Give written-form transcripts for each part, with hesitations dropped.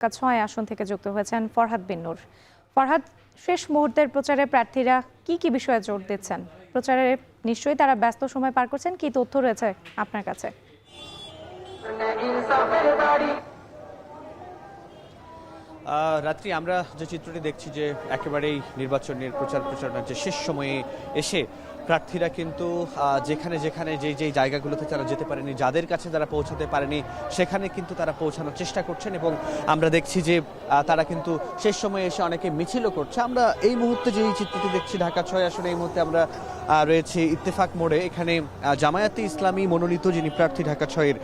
ঢাকা ৬ আসন থেকে যুক্ত হয়েছেন ফরহাদ বিন নূর। ফরহাদ, শেষ মুহূর্তের প্রচারে প্রার্থীরা কি বিষয়ে জোর দিচ্ছেন? প্রচারে নিশ্চয়ই তারা ব্যস্ত সময় পার করছেন, কি তথ্য রয়েছে আপনার কাছে? রাত্রি আমরা যে চিত্রটি দেখছি যে একেবারেই নির্বাচনের প্রচারণার যে শেষ সময়ে এসে প্রার্থীরা কিন্তু যেখানে যেখানে যেই জায়গাগুলোতে তারা যেতে পারেনি, যাদের কাছে তারা পৌঁছাতে পারেনি, সেখানে কিন্তু তারা পৌঁছানোর চেষ্টা করছেন এবং আমরা দেখছি যে তারা কিন্তু শেষ সময়ে এসে অনেকে মিছিলও করছে। আমরা এই মুহূর্তে যেই চিত্রটি দেখছি ঢাকা ৬ আসনে, এই মুহূর্তে আমরা রয়েছে ইত্তেফাক মোড়ে। এখানে জামায়াতে ইসলামী মনোনীত যিনি প্রার্থী ঢাকা ৬-এর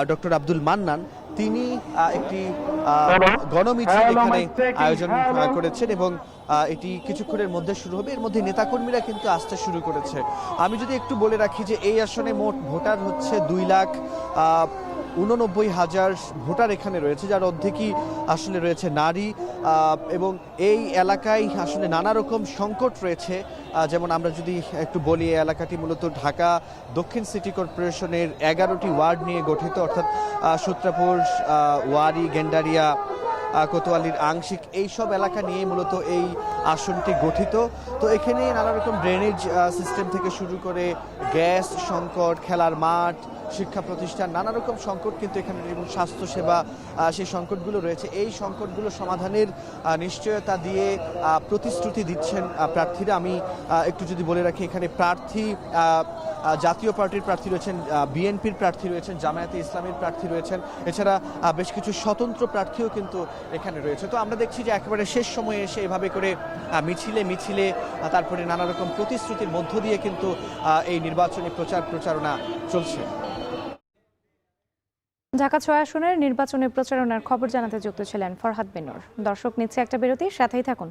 ডক্টর আব্দুল মান্নান, তিনি একটি গণমিছিল এখানে আয়োজন করেছেন এবং এটি কিছুক্ষণের মধ্যে শুরু হবে। এর মধ্যে নেতাকর্মীরা কিন্তু আসতে শুরু করেছে। আমি যদি একটু বলে রাখি যে এই আসনে মোট ভোটার হচ্ছে 2,89,000 ভোটার এখানে রয়েছে, যার অর্ধেকই আসলে রয়েছে নারী এবং এই এলাকায় আসলে নানা রকম সংকট রয়েছে। যেমন আমরা যদি একটু বলি, এই এলাকাটি মূলত ঢাকা দক্ষিণ সিটি কর্পোরেশনের 11টি ওয়ার্ড নিয়ে গঠিত, অর্থাৎ সূত্রাপুর, ওয়ারি, গেন্ডারিয়া, কোতোয়ালির আংশিক এইসব এলাকা নিয়ে মূলত এই আসনটি গঠিত। তো এখানে নানা রকম ড্রেনেজ সিস্টেম থেকে শুরু করে গ্যাস সংকট, খেলার মাঠ, শিক্ষা প্রতিষ্ঠান, নানা রকম সংকট কিন্তু এখানে, এবং স্বাস্থ্যসেবা, সেই সংকটগুলো রয়েছে। এই সংকটগুলো সমাধানের নিশ্চয়তা দিয়ে প্রতিশ্রুতি দিচ্ছেন প্রার্থীরা। আমি একটু যদি বলে রাখি, এখানে প্রার্থী জাতীয় পার্টির প্রার্থী রয়েছেন, বিএনপির প্রার্থী রয়েছেন, জামায়াতে ইসলামীর প্রার্থী রয়েছেন, এছাড়া বেশ কিছু স্বতন্ত্র প্রার্থীও কিন্তু এখানে রয়েছে। তো আমরা দেখছি যে একেবারে শেষ সময়ে এসে এভাবে করে মিছিলে তারপরে নানা রকম প্রতিশ্রুতির মধ্য দিয়ে কিন্তু এই নির্বাচনী প্রচারণা চলছে। ঢাকা ৬ আসনের নির্বাচনী প্রচারণার খবর জানাতে যুক্ত ছিলেন ফরহাদ বিন নূর। দর্শক, নিচ্ছে একটা বিরতি, সাথেই থাকুন।